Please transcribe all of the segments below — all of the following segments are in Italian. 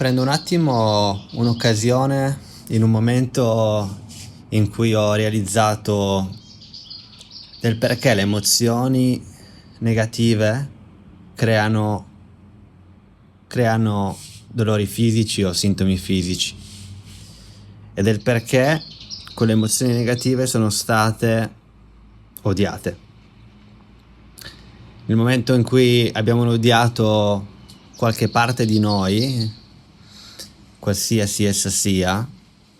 Prendo un attimo un'occasione in un momento in cui ho realizzato del perché le emozioni negative creano, creano dolori fisici o sintomi fisici e del perché quelle emozioni negative sono state odiate. Nel momento in cui abbiamo odiato qualche parte di noi, qualsiasi essa sia,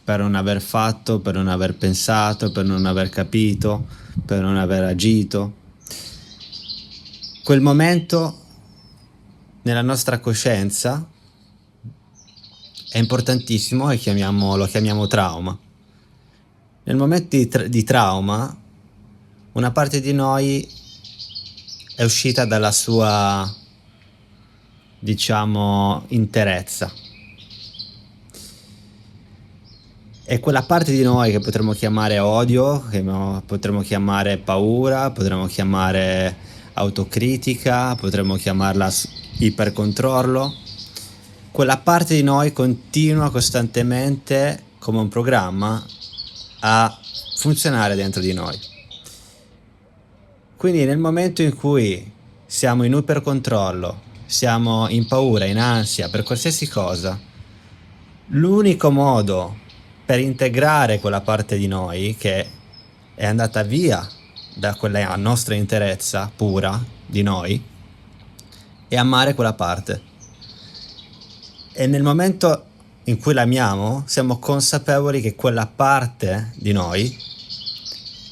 per non aver fatto, per non aver pensato, per non aver capito, per non aver agito, quel momento nella nostra coscienza è importantissimo e lo chiamiamo trauma. Nel momento di trauma, una parte di noi è uscita dalla sua, interezza. E quella parte di noi che potremmo chiamare odio, che potremmo chiamare paura, potremmo chiamare autocritica, potremmo chiamarla ipercontrollo, quella parte di noi continua costantemente come un programma a funzionare dentro di noi. Quindi nel momento in cui siamo in ipercontrollo, siamo in paura, in ansia per qualsiasi cosa, l'unico modo per integrare quella parte di noi che è andata via da quella nostra interezza pura di noi è amare quella parte. E nel momento in cui l'amiamo, siamo consapevoli che quella parte di noi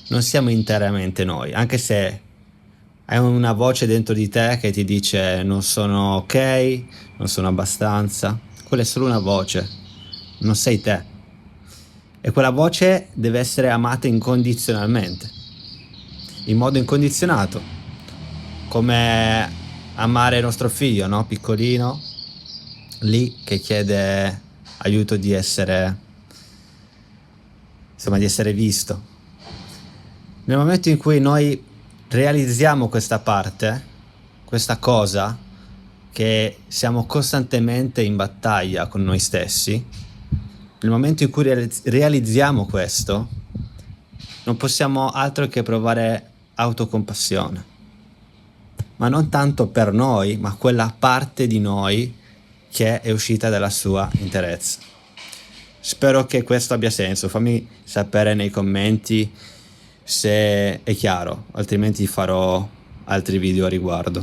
non siamo interamente noi, anche se hai una voce dentro di te che ti dice non sono ok, non sono abbastanza. Quella è solo una voce, non sei te. E quella voce deve essere amata incondizionalmente, in modo incondizionato, come amare il nostro figlio, no? Piccolino, lì che chiede aiuto di essere visto. Nel momento in cui noi realizziamo questa parte, questa cosa, che siamo costantemente in battaglia con noi stessi, nel momento in cui realizziamo questo, non possiamo altro che provare autocompassione, ma non tanto per noi, ma quella parte di noi che è uscita dalla sua interezza. Spero che questo abbia senso, fammi sapere nei commenti se è chiaro, altrimenti farò altri video a riguardo.